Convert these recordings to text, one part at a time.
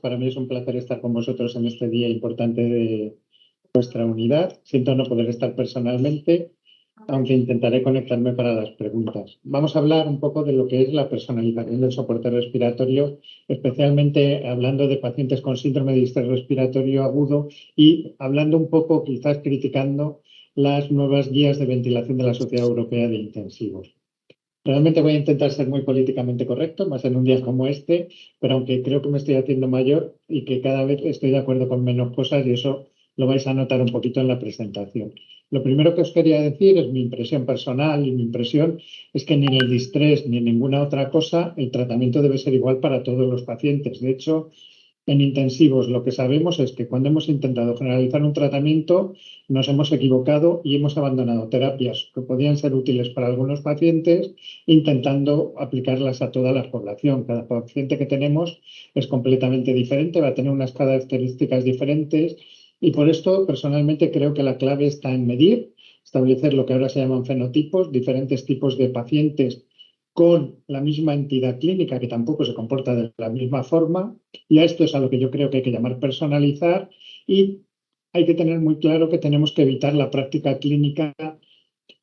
Para mí es un placer estar con vosotros en este día importante de nuestra unidad. Siento no poder estar personalmente, aunque intentaré conectarme para las preguntas. Vamos a hablar un poco de lo que es la personalización del soporte respiratorio, especialmente hablando de pacientes con síndrome de distrés respiratorio agudo y hablando un poco, quizás criticando las nuevas guías de ventilación de la Sociedad Europea de Intensivos. Realmente voy a intentar ser muy políticamente correcto, más en un día como este, pero aunque creo que me estoy haciendo mayor y que cada vez estoy de acuerdo con menos cosas y eso lo vais a notar un poquito en la presentación. Lo primero que os quería decir es mi impresión personal y mi impresión es que ni en el distrés ni en ninguna otra cosa el tratamiento debe ser igual para todos los pacientes. De hecho, en intensivos lo que sabemos es que cuando hemos intentado generalizar un tratamiento nos hemos equivocado y hemos abandonado terapias que podían ser útiles para algunos pacientes intentando aplicarlas a toda la población. Cada paciente que tenemos es completamente diferente, va a tener unas características diferentes y por esto personalmente creo que la clave está en medir, establecer lo que ahora se llaman fenotipos, diferentes tipos de pacientes con la misma entidad clínica que tampoco se comporta de la misma forma, y a esto es a lo que yo creo que hay que llamar personalizar, y hay que tener muy claro que tenemos que evitar la práctica clínica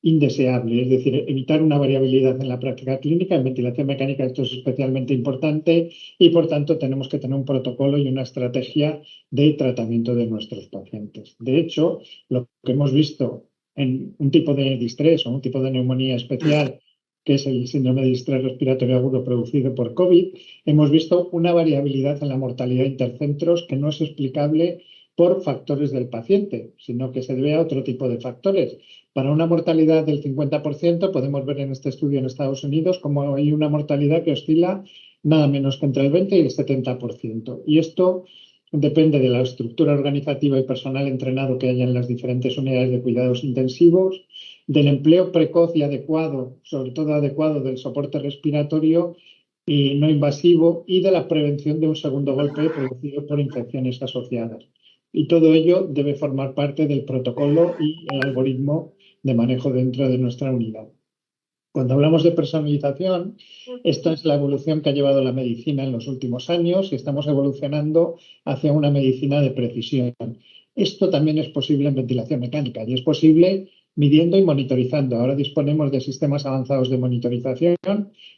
indeseable, es decir, evitar una variabilidad en la práctica clínica. En ventilación mecánica esto es especialmente importante y, por tanto, tenemos que tener un protocolo y una estrategia de tratamiento de nuestros pacientes. De hecho, lo que hemos visto en un tipo de distrés o un tipo de neumonía especial, que es el síndrome de distrés respiratorio agudo producido por COVID, hemos visto una variabilidad en la mortalidad intercentros que no es explicable por factores del paciente, sino que se debe a otro tipo de factores. Para una mortalidad del 50%, podemos ver en este estudio en Estados Unidos como hay una mortalidad que oscila nada menos que entre el 20 y el 70%. Y esto depende de la estructura organizativa y personal entrenado que haya en las diferentes unidades de cuidados intensivos, del empleo precoz y adecuado, sobre todo adecuado, del soporte respiratorio y no invasivo y de la prevención de un segundo golpe producido por infecciones asociadas. Y todo ello debe formar parte del protocolo y el algoritmo de manejo dentro de nuestra unidad. Cuando hablamos de personalización, esta es la evolución que ha llevado la medicina en los últimos años y estamos evolucionando hacia una medicina de precisión. Esto también es posible en ventilación mecánica y es posible midiendo y monitorizando. Ahora disponemos de sistemas avanzados de monitorización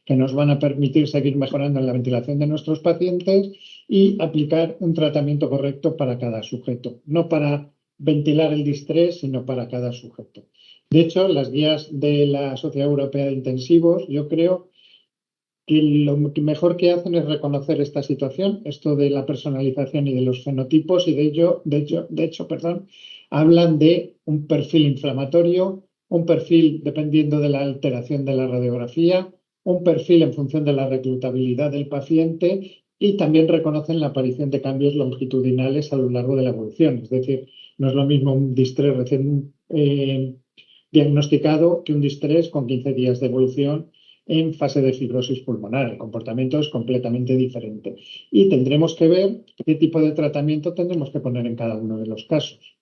que nos van a permitir seguir mejorando en la ventilación de nuestros pacientes y aplicar un tratamiento correcto para cada sujeto, no para ventilar el distrés, sino para cada sujeto. De hecho, las guías de la Sociedad Europea de Intensivos, yo creo que lo mejor que hacen es reconocer esta situación, esto de la personalización y de los fenotipos, y de hecho, hablan de un perfil inflamatorio, un perfil dependiendo de la alteración de la radiografía, un perfil en función de la reclutabilidad del paciente y también reconocen la aparición de cambios longitudinales a lo largo de la evolución. Es decir, no es lo mismo un distrés recién diagnosticado que un distrés con 15 días de evolución en fase de fibrosis pulmonar. El comportamiento es completamente diferente. Y tendremos que ver qué tipo de tratamiento tendremos que poner en cada uno de los casos.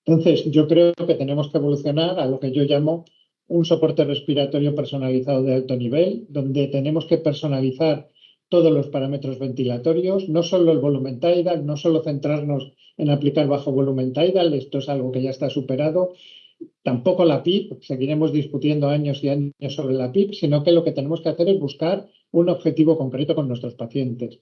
Entonces, yo creo que tenemos que evolucionar a lo que yo llamo un soporte respiratorio personalizado de alto nivel, donde tenemos que personalizar todos los parámetros ventilatorios, no solo el volumen tidal, no solo centrarnos en aplicar bajo volumen tidal, esto es algo que ya está superado, tampoco la PIP, seguiremos discutiendo años y años sobre la PIP, sino que lo que tenemos que hacer es buscar un objetivo concreto con nuestros pacientes.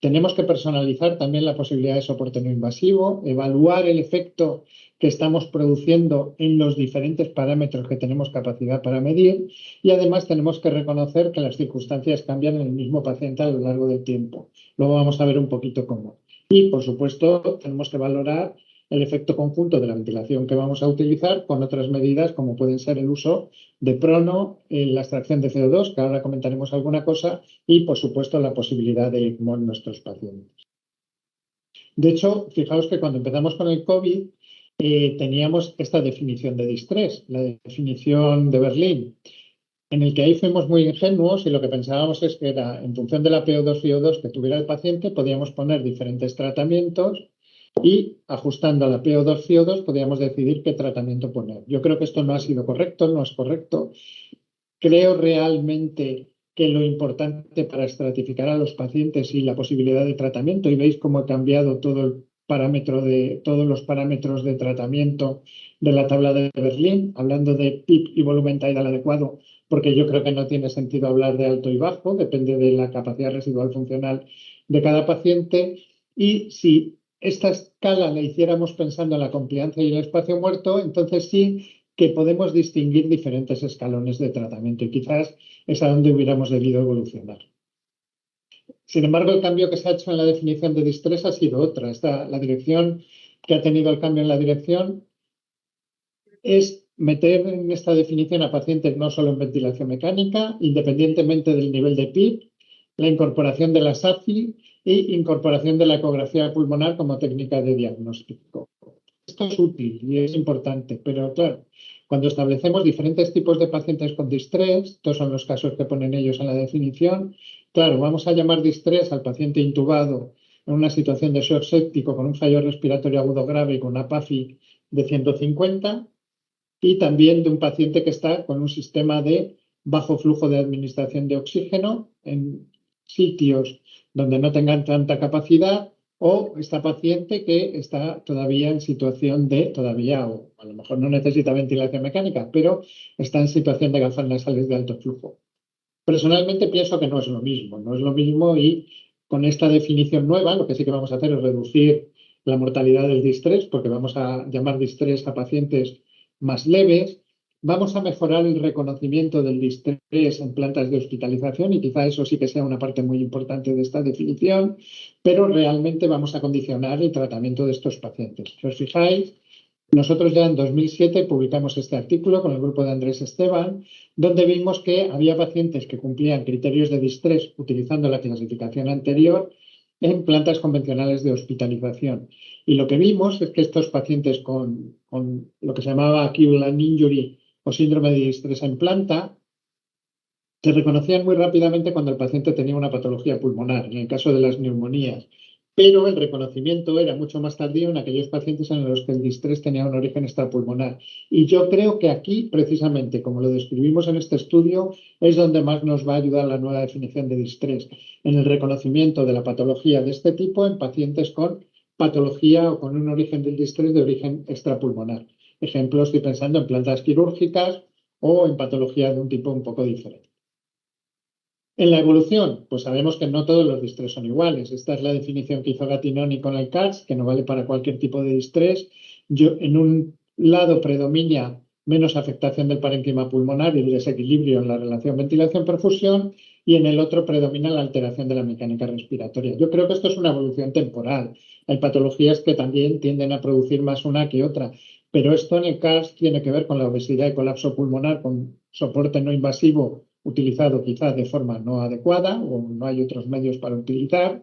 Tenemos que personalizar también la posibilidad de soporte no invasivo, evaluar el efecto que estamos produciendo en los diferentes parámetros que tenemos capacidad para medir y además tenemos que reconocer que las circunstancias cambian en el mismo paciente a lo largo del tiempo. Luego vamos a ver un poquito cómo. Y, por supuesto, tenemos que valorar el efecto conjunto de la ventilación que vamos a utilizar con otras medidas como pueden ser el uso de prono, la extracción de CO2, que ahora comentaremos alguna cosa, y por supuesto la posibilidad de ECMO en nuestros pacientes. De hecho, fijaos que cuando empezamos con el COVID teníamos esta definición de distrés, la definición de Berlín, en el que ahí fuimos muy ingenuos y lo que pensábamos es que era en función de la PO2 y O2 que tuviera el paciente podíamos poner diferentes tratamientos y ajustando a la PO2 y O2 podíamos decidir qué tratamiento poner. Yo creo que esto no ha sido correcto, no es correcto. Creo realmente que lo importante para estratificar a los pacientes y la posibilidad de tratamiento, y veis cómo ha cambiado todos los parámetros de tratamiento de la tabla de Berlín, hablando de PIB y volumen tidal adecuado, porque yo creo que no tiene sentido hablar de alto y bajo, depende de la capacidad residual funcional de cada paciente. Y si esta escala la hiciéramos pensando en la compliancia y el espacio muerto, entonces sí que podemos distinguir diferentes escalones de tratamiento y quizás es a donde hubiéramos debido evolucionar. Sin embargo, el cambio que se ha hecho en la definición de distrés ha sido otra. La dirección que ha tenido el cambio en la dirección es meter en esta definición a pacientes no solo en ventilación mecánica, independientemente del nivel de PIB, la incorporación de la SAFI y incorporación de la ecografía pulmonar como técnica de diagnóstico. Esto es útil y es importante, pero claro, cuando establecemos diferentes tipos de pacientes con distrés, estos son los casos que ponen ellos en la definición, claro, vamos a llamar distrés al paciente intubado en una situación de shock séptico con un fallo respiratorio agudo grave y con una PAFI de 150, y también de un paciente que está con un sistema de bajo flujo de administración de oxígeno en sitios donde no tengan tanta capacidad, o esta paciente que está todavía en situación o a lo mejor no necesita ventilación mecánica, pero está en situación de gafas nasales de alto flujo. Personalmente pienso que no es lo mismo y con esta definición nueva lo que sí que vamos a hacer es reducir la mortalidad del distrés, porque vamos a llamar distrés a pacientes más leves. Vamos a mejorar el reconocimiento del distrés en plantas de hospitalización y quizá eso sí que sea una parte muy importante de esta definición, pero realmente vamos a condicionar el tratamiento de estos pacientes. Si os fijáis, nosotros ya en 2007 publicamos este artículo con el grupo de Andrés Esteban, donde vimos que había pacientes que cumplían criterios de distrés utilizando la clasificación anterior en plantas convencionales de hospitalización. Y lo que vimos es que estos pacientes con lo que se llamaba acute lung injury o síndrome de distrés en planta se reconocían muy rápidamente cuando el paciente tenía una patología pulmonar, en el caso de las neumonías, pero el reconocimiento era mucho más tardío en aquellos pacientes en los que el distrés tenía un origen extrapulmonar. Y yo creo que aquí, precisamente, como lo describimos en este estudio, es donde más nos va a ayudar la nueva definición de distrés, en el reconocimiento de la patología de este tipo en pacientes con patología o con un origen del distrés de origen extrapulmonar. Ejemplo, estoy pensando en plantas quirúrgicas o en patologías de un tipo un poco diferente. En la evolución, pues sabemos que no todos los distrés son iguales. Esta es la definición que hizo Gattinoni con el CARS, que no vale para cualquier tipo de distrés. En un lado predomina menos afectación del parénquima pulmonar y el desequilibrio en la relación ventilación-perfusión, y en el otro predomina la alteración de la mecánica respiratoria. Yo creo que esto es una evolución temporal. Hay patologías que también tienden a producir más una que otra, pero esto en el CARS tiene que ver con la obesidad y colapso pulmonar con soporte no invasivo utilizado quizás de forma no adecuada o no hay otros medios para utilizar.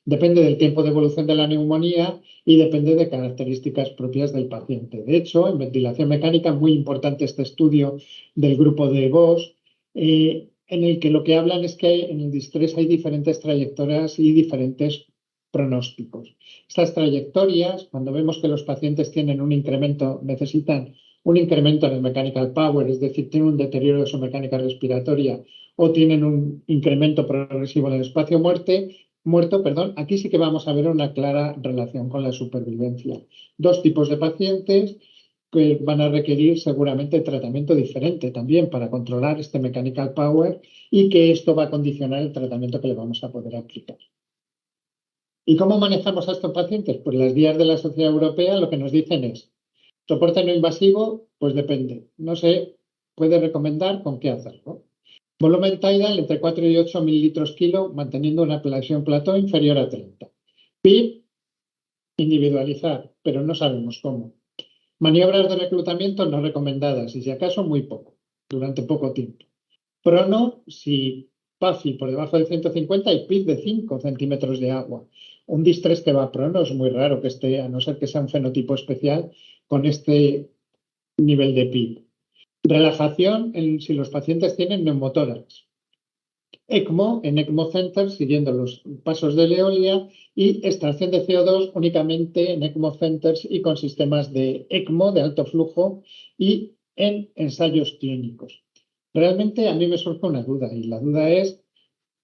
Depende del tiempo de evolución de la neumonía y depende de características propias del paciente. De hecho, en ventilación mecánica, muy importante este estudio del grupo de Bosch, en el que lo que hablan es que en el distrés hay diferentes trayectorias y diferentes pronósticos. Estas trayectorias, cuando vemos que los pacientes tienen un incremento, necesitan un incremento en el mechanical power, es decir, tienen un deterioro de su mecánica respiratoria o tienen un incremento progresivo en el espacio muerto, aquí sí que vamos a ver una clara relación con la supervivencia. Dos tipos de pacientes que van a requerir seguramente tratamiento diferente también para controlar este mechanical power y que esto va a condicionar el tratamiento que le vamos a poder aplicar. ¿Y cómo manejamos a estos pacientes? Pues las guías de la Sociedad Europea lo que nos dicen es: soporte no invasivo, pues depende. No se puede recomendar con qué hacerlo. Volumen tidal entre 4 y 8 mililitros kilo, manteniendo una presión plató inferior a 30. PIB, individualizar, pero no sabemos cómo. Maniobras de reclutamiento no recomendadas y si acaso muy poco, durante poco tiempo. Prono, si PAFI por debajo de 150 y PIB de 5 centímetros de agua. Un distrés que va prono es muy raro que esté, a no ser que sea un fenotipo especial, con este nivel de PIB. Relajación si los pacientes tienen neumotórax. ECMO en ECMO Center, siguiendo los pasos de Leolia, y extracción de CO2 únicamente en ECMO Centers y con sistemas de ECMO de alto flujo y en ensayos clínicos. Realmente a mí me surge una duda y la duda es,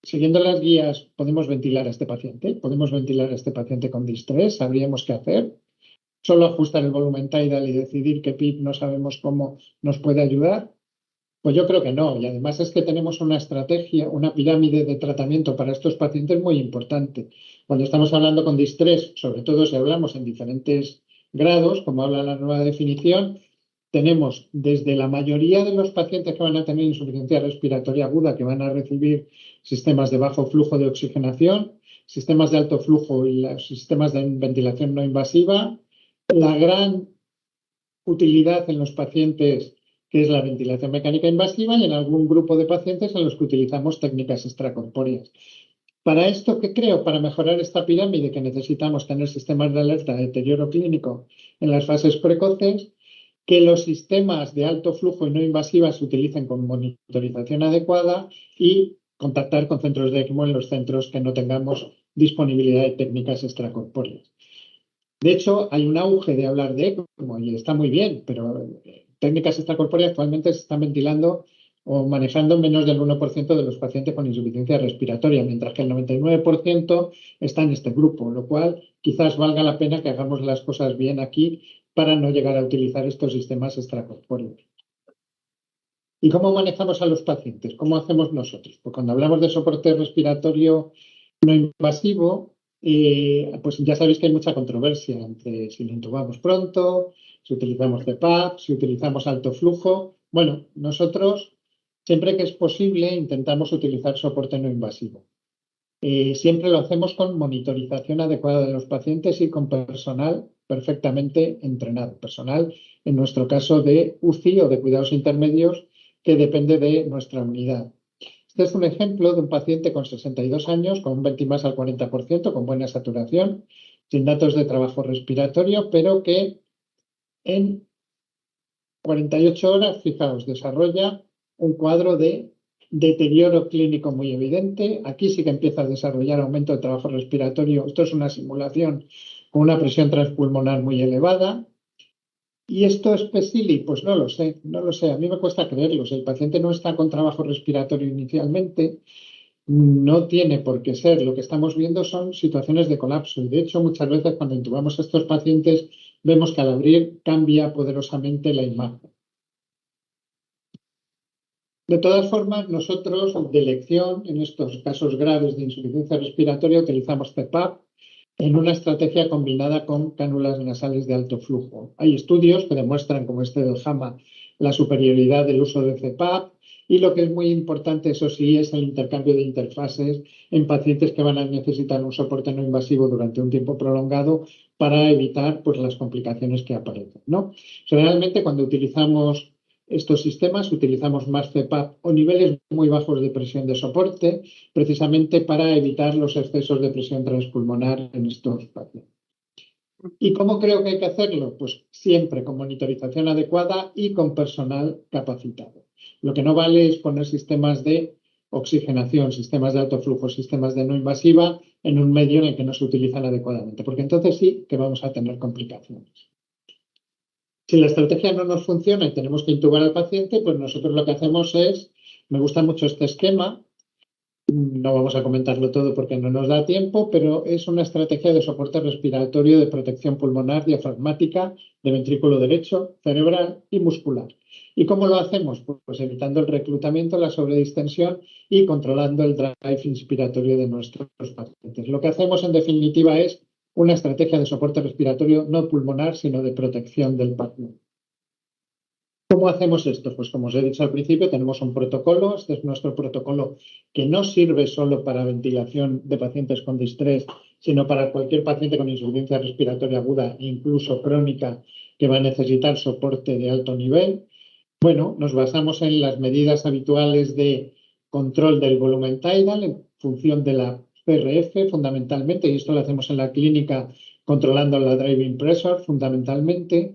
siguiendo las guías, ¿podemos ventilar a este paciente? ¿Podemos ventilar a este paciente con distrés? ¿Sabríamos qué hacer? ¿Solo ajustar el volumen tidal y decidir qué PIP no sabemos cómo nos puede ayudar? Pues yo creo que no. Y además es que tenemos una estrategia, una pirámide de tratamiento para estos pacientes muy importante. Cuando estamos hablando con distrés, sobre todo si hablamos en diferentes grados, como habla la nueva definición, tenemos desde la mayoría de los pacientes que van a tener insuficiencia respiratoria aguda, que van a recibir sistemas de bajo flujo de oxigenación, sistemas de alto flujo y los sistemas de ventilación no invasiva, la gran utilidad en los pacientes que es la ventilación mecánica invasiva y en algún grupo de pacientes en los que utilizamos técnicas extracorpóreas. Para esto, ¿qué creo? Para mejorar esta pirámide que necesitamos tener sistemas de alerta de deterioro clínico en las fases precoces, que los sistemas de alto flujo y no invasiva se utilicen con monitorización adecuada y contactar con centros de ECMO en los centros que no tengamos disponibilidad de técnicas extracorpóreas. De hecho, hay un auge de hablar de ECMO y está muy bien, pero técnicas extracorpóreas actualmente se están ventilando o manejando menos del 1% de los pacientes con insuficiencia respiratoria, mientras que el 99% está en este grupo, lo cual quizás valga la pena que hagamos las cosas bien aquí para no llegar a utilizar estos sistemas extracorpóreos. ¿Y cómo manejamos a los pacientes? ¿Cómo hacemos nosotros? Pues cuando hablamos de soporte respiratorio no invasivo, pues ya sabéis que hay mucha controversia entre si lo intubamos pronto, si utilizamos CPAP, si utilizamos alto flujo. Bueno, nosotros, siempre que es posible, intentamos utilizar soporte no invasivo. Siempre lo hacemos con monitorización adecuada de los pacientes y con personal perfectamente entrenado. Personal, en nuestro caso, de UCI o de cuidados intermedios, que depende de nuestra unidad. Este es un ejemplo de un paciente con 62 años, con un Ventimas al 40%, con buena saturación, sin datos de trabajo respiratorio, pero que en 48 horas, fijaos, desarrolla un cuadro de deterioro clínico muy evidente. Aquí sí que empieza a desarrollar aumento de trabajo respiratorio. Esto es una simulación con una presión transpulmonar muy elevada. ¿Y esto es PESILI? Pues no lo sé, no lo sé. A mí me cuesta creerlo. Si el paciente no está con trabajo respiratorio inicialmente, no tiene por qué ser. Lo que estamos viendo son situaciones de colapso. Y de hecho, muchas veces cuando intubamos a estos pacientes, vemos que al abrir cambia poderosamente la imagen. De todas formas, nosotros de elección, en estos casos graves de insuficiencia respiratoria, utilizamos CPAP en una estrategia combinada con cánulas nasales de alto flujo. Hay estudios que demuestran, como este del JAMA, la superioridad del uso de CPAP y lo que es muy importante, eso sí, es el intercambio de interfases en pacientes que van a necesitar un soporte no invasivo durante un tiempo prolongado para evitar pues, las complicaciones que aparecen, ¿no? Generalmente, cuando utilizamos estos sistemas, utilizamos más CPAP o niveles muy bajos de presión de soporte, precisamente para evitar los excesos de presión transpulmonar en estos pacientes. ¿Y cómo creo que hay que hacerlo? Pues siempre con monitorización adecuada y con personal capacitado. Lo que no vale es poner sistemas de oxigenación, sistemas de alto flujo, sistemas de no invasiva en un medio en el que no se utilizan adecuadamente, porque entonces sí que vamos a tener complicaciones. Si la estrategia no nos funciona y tenemos que intubar al paciente, pues nosotros lo que hacemos es, me gusta mucho este esquema, no vamos a comentarlo todo porque no nos da tiempo, pero es una estrategia de soporte respiratorio de protección pulmonar diafragmática de ventrículo derecho, cerebral y muscular. ¿Y cómo lo hacemos? Pues evitando el reclutamiento, la sobredistensión y controlando el drive inspiratorio de nuestros pacientes. Lo que hacemos en definitiva es una estrategia de soporte respiratorio no pulmonar, sino de protección del paciente. ¿Cómo hacemos esto? Pues como os he dicho al principio, tenemos un protocolo. Este es nuestro protocolo que no sirve solo para ventilación de pacientes con distrés, sino para cualquier paciente con insuficiencia respiratoria aguda, incluso crónica, que va a necesitar soporte de alto nivel. Bueno, nos basamos en las medidas habituales de control del volumen tidal en función de la PRF fundamentalmente, y esto lo hacemos en la clínica controlando la driving pressure fundamentalmente,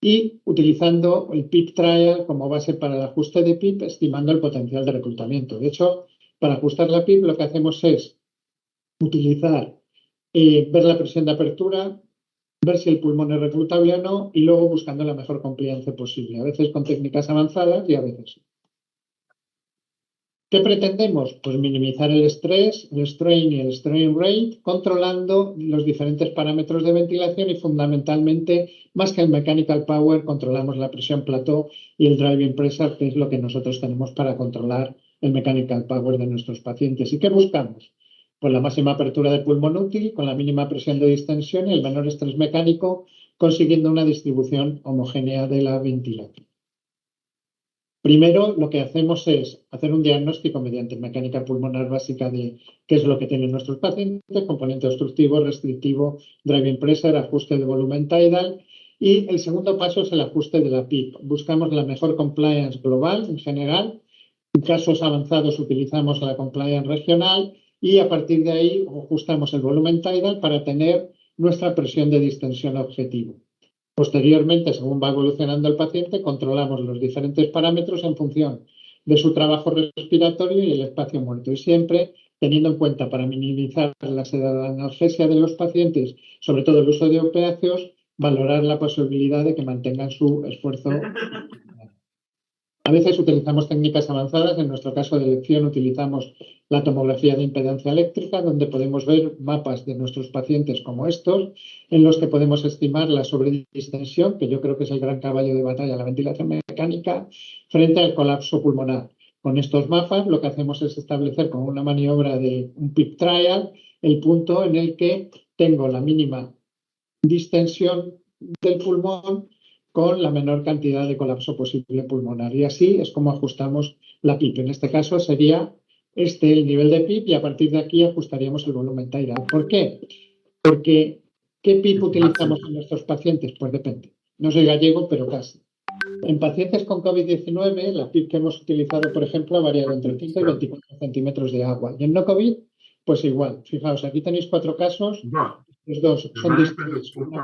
y utilizando el PIP trial como base para el ajuste de PIP, estimando el potencial de reclutamiento. De hecho, para ajustar la PIP lo que hacemos es utilizar, ver la presión de apertura, ver si el pulmón es reclutable o no y luego buscando la mejor compliance posible, a veces con técnicas avanzadas y a veces. ¿Qué pretendemos? Pues minimizar el estrés, el strain y el strain rate, controlando los diferentes parámetros de ventilación y fundamentalmente, más que el mechanical power, controlamos la presión plató y el driving pressure, que es lo que nosotros tenemos para controlar el mechanical power de nuestros pacientes. ¿Y qué buscamos? Pues la máxima apertura de pulmón útil, con la mínima presión de distensión y el menor estrés mecánico, consiguiendo una distribución homogénea de la ventilación. Primero, lo que hacemos es hacer un diagnóstico mediante mecánica pulmonar básica de qué es lo que tienen nuestros pacientes, componente obstructivo, restrictivo, driving pressure, ajuste de volumen tidal. Y el segundo paso es el ajuste de la PIP. Buscamos la mejor compliance global en general. En casos avanzados utilizamos la compliance regional y a partir de ahí ajustamos el volumen tidal para tener nuestra presión de distensión objetivo. Posteriormente, según va evolucionando el paciente, controlamos los diferentes parámetros en función de su trabajo respiratorio y el espacio muerto. Y siempre teniendo en cuenta, para minimizar la sedanalgesia de los pacientes, sobre todo el uso de opiáceos, valorar la posibilidad de que mantengan su esfuerzo. A veces utilizamos técnicas avanzadas, en nuestro caso de elección utilizamos la tomografía de impedancia eléctrica, donde podemos ver mapas de nuestros pacientes como estos, en los que podemos estimar la sobredistensión, que yo creo que es el gran caballo de batalla de la ventilación mecánica, frente al colapso pulmonar. Con estos mapas lo que hacemos es establecer con una maniobra de un PIP trial el punto en el que tengo la mínima distensión del pulmón con la menor cantidad de colapso posible pulmonar. Y así es como ajustamos la PIP. En este caso sería el nivel de PIP y a partir de aquí ajustaríamos el volumen tidal. ¿Por qué? Porque ¿qué PIP utilizamos en nuestros pacientes? Pues depende. No soy gallego, pero casi. En pacientes con COVID-19, la PIP que hemos utilizado, por ejemplo, ha variado entre 5 y 24 centímetros de agua. Y en no COVID, pues igual. Fijaos, aquí tenéis 4 casos. Los dos son distintos. Una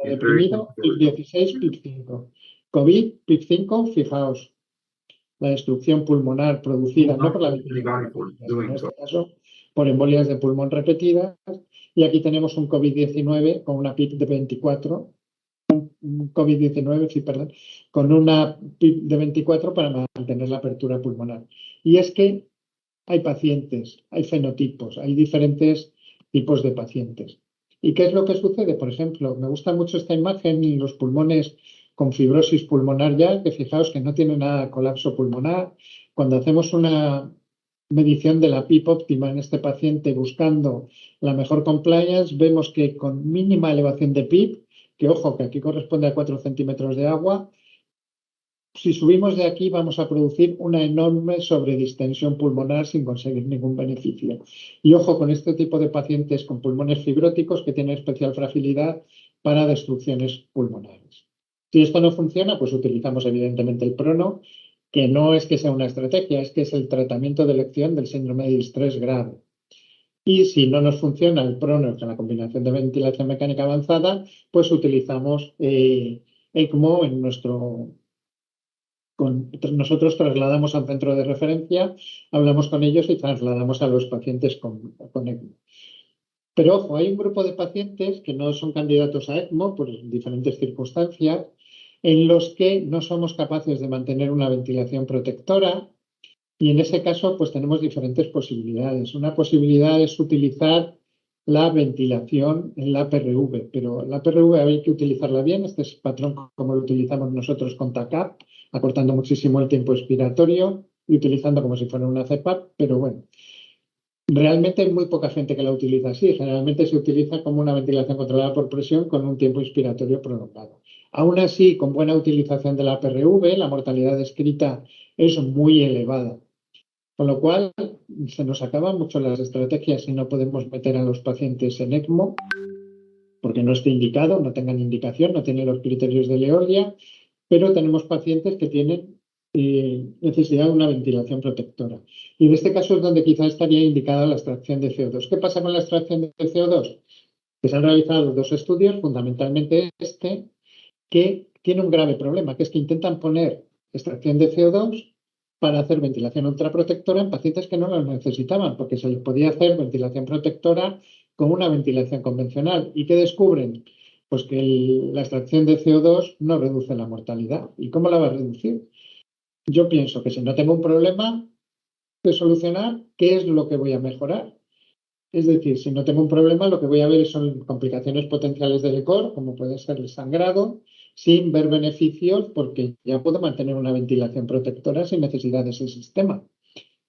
deprimido, PIP 16, PIP 5. COVID, PIP 5, fijaos, la destrucción pulmonar producida no por la ventilación, sino en este caso por embolias de pulmón repetidas. Y aquí tenemos un COVID-19 con una PIP de 24, COVID-19, sí, perdón, con una PIP de 24 para mantener la apertura pulmonar. Y es que hay pacientes, hay fenotipos, hay diferentes tipos de pacientes. ¿Y qué es lo que sucede? Por ejemplo, me gusta mucho esta imagen en los pulmones con fibrosis pulmonar ya, que fijaos que no tiene nada de colapso pulmonar. Cuando hacemos una medición de la PIP óptima en este paciente buscando la mejor compliance, vemos que con mínima elevación de PIP, que ojo, que aquí corresponde a 4 centímetros de agua, si subimos de aquí vamos a producir una enorme sobredistensión pulmonar sin conseguir ningún beneficio. Y ojo con este tipo de pacientes con pulmones fibróticos que tienen especial fragilidad para destrucciones pulmonares. Si esto no funciona, pues utilizamos evidentemente el prono, que no es que sea una estrategia, es que es el tratamiento de elección del síndrome de estrés grave. Y si no nos funciona el prono con la combinación de ventilación mecánica avanzada, pues utilizamos ECMO en nuestro... Nosotros trasladamos al centro de referencia, hablamos con ellos y trasladamos a los pacientes con ECMO. Pero ojo, hay un grupo de pacientes que no son candidatos a ECMO por diferentes circunstancias, en los que no somos capaces de mantener una ventilación protectora y en ese caso pues tenemos diferentes posibilidades. Una posibilidad es utilizar la ventilación en la PRV, pero la PRV hay que utilizarla bien, este es el patrón como lo utilizamos nosotros con TACAP, acortando muchísimo el tiempo expiratorio y utilizando como si fuera una CPAP, pero bueno, realmente hay muy poca gente que la utiliza así, generalmente se utiliza como una ventilación controlada por presión con un tiempo inspiratorio prolongado. Aún así, con buena utilización de la PRV, la mortalidad descrita es muy elevada. Con lo cual, se nos acaban mucho las estrategias y no podemos meter a los pacientes en ECMO porque no esté indicado, no tengan indicación, no tienen los criterios de Leolia, pero tenemos pacientes que tienen necesidad de una ventilación protectora. Y en este caso es donde quizá estaría indicada la extracción de CO2. ¿Qué pasa con la extracción de CO2? Que se han realizado 2 estudios, fundamentalmente que tiene un grave problema, que es que intentan poner extracción de CO2 para hacer ventilación ultraprotectora en pacientes que no lo necesitaban, porque se les podía hacer ventilación protectora con una ventilación convencional. ¿Y qué descubren? Pues que la extracción de CO2 no reduce la mortalidad. ¿Y cómo la va a reducir? Yo pienso que si no tengo un problema, de solucionar, ¿qué es lo que voy a mejorar? Es decir, si no tengo un problema, lo que voy a ver son complicaciones potenciales del ECOR, como puede ser el sangrado, sin ver beneficios, porque ya puedo mantener una ventilación protectora sin necesidad de ese sistema.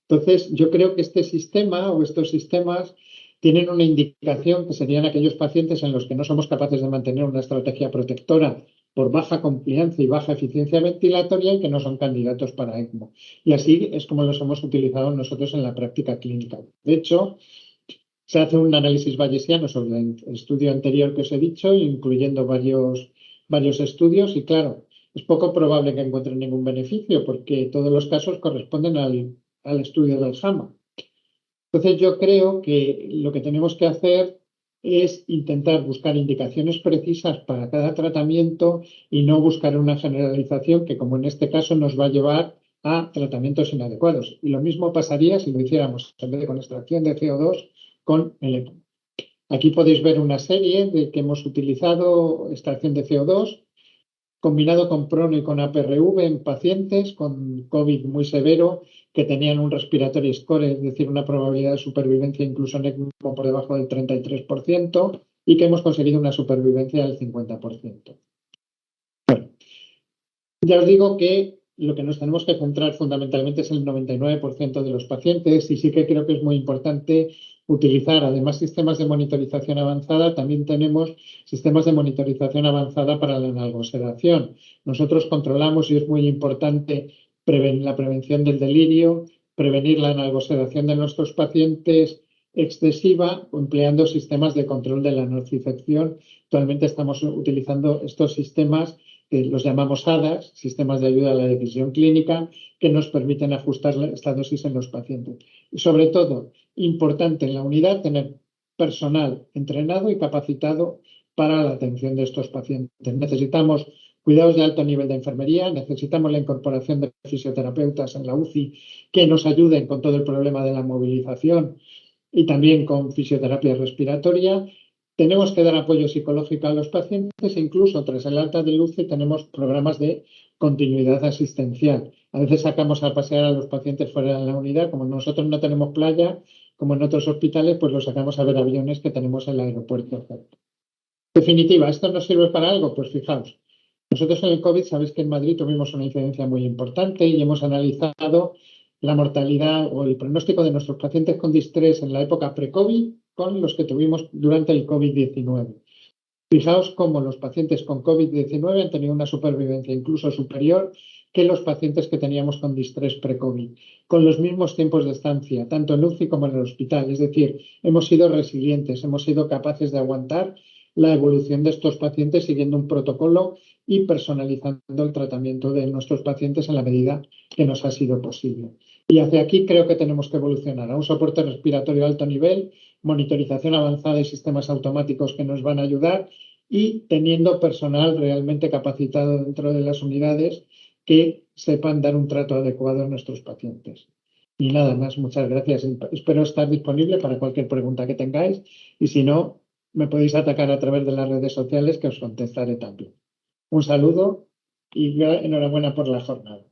Entonces, yo creo que este sistema o estos sistemas tienen una indicación que serían aquellos pacientes en los que no somos capaces de mantener una estrategia protectora por baja compliance y baja eficiencia ventilatoria y que no son candidatos para ECMO. Y así es como los hemos utilizado nosotros en la práctica clínica. De hecho, se hace un análisis bayesiano sobre el estudio anterior que os he dicho, incluyendo varios estudios y claro, es poco probable que encuentren ningún beneficio porque todos los casos corresponden al estudio del JAMA. Entonces yo creo que lo que tenemos que hacer es intentar buscar indicaciones precisas para cada tratamiento y no buscar una generalización que, como en este caso, nos va a llevar a tratamientos inadecuados. Y lo mismo pasaría si lo hiciéramos en vez de con extracción de CO2 con el ECMO. Aquí podéis ver una serie de que hemos utilizado extracción de CO2 combinado con prono y con APRV en pacientes con COVID muy severo que tenían un respiratory score, es decir, una probabilidad de supervivencia incluso en ECMO por debajo del 33% y que hemos conseguido una supervivencia del 50%. Bueno, ya os digo que lo que nos tenemos que centrar fundamentalmente es el 99% de los pacientes y sí que creo que es muy importante utilizar, además, sistemas de monitorización avanzada. También tenemos sistemas de monitorización avanzada para la analgosedación. Nosotros controlamos, y es muy importante, la prevención del delirio, prevenir la analgosedación de nuestros pacientes excesiva, empleando sistemas de control de la nocifección. Actualmente estamos utilizando estos sistemas que los llamamos ADAS, sistemas de ayuda a la decisión clínica, que nos permiten ajustar esta dosis en los pacientes. Y sobre todo, importante en la unidad tener personal entrenado y capacitado para la atención de estos pacientes. Necesitamos cuidados de alto nivel de enfermería, necesitamos la incorporación de fisioterapeutas en la UCI que nos ayuden con todo el problema de la movilización y también con fisioterapia respiratoria. Tenemos que dar apoyo psicológico a los pacientes e incluso tras el alta de UCI tenemos programas de continuidad asistencial. A veces sacamos a pasear a los pacientes fuera de la unidad, como nosotros no tenemos playa, como en otros hospitales, pues los sacamos a ver aviones que tenemos en el aeropuerto. En definitiva, ¿esto nos sirve para algo? Pues fijaos, nosotros en el COVID sabéis que en Madrid tuvimos una incidencia muy importante y hemos analizado la mortalidad o el pronóstico de nuestros pacientes con distrés en la época pre-COVID con los que tuvimos durante el COVID-19. Fijaos cómo los pacientes con COVID-19 han tenido una supervivencia incluso superior que los pacientes que teníamos con distrés pre-COVID, con los mismos tiempos de estancia, tanto en UCI como en el hospital. Es decir, hemos sido resilientes, hemos sido capaces de aguantar la evolución de estos pacientes siguiendo un protocolo y personalizando el tratamiento de nuestros pacientes en la medida que nos ha sido posible. Y hacia aquí creo que tenemos que evolucionar a un soporte respiratorio de alto nivel, monitorización avanzada y sistemas automáticos que nos van a ayudar y teniendo personal realmente capacitado dentro de las unidades que sepan dar un trato adecuado a nuestros pacientes. Y nada más, muchas gracias. Espero estar disponible para cualquier pregunta que tengáis y si no, me podéis atacar a través de las redes sociales que os contestaré también. Un saludo y enhorabuena por la jornada.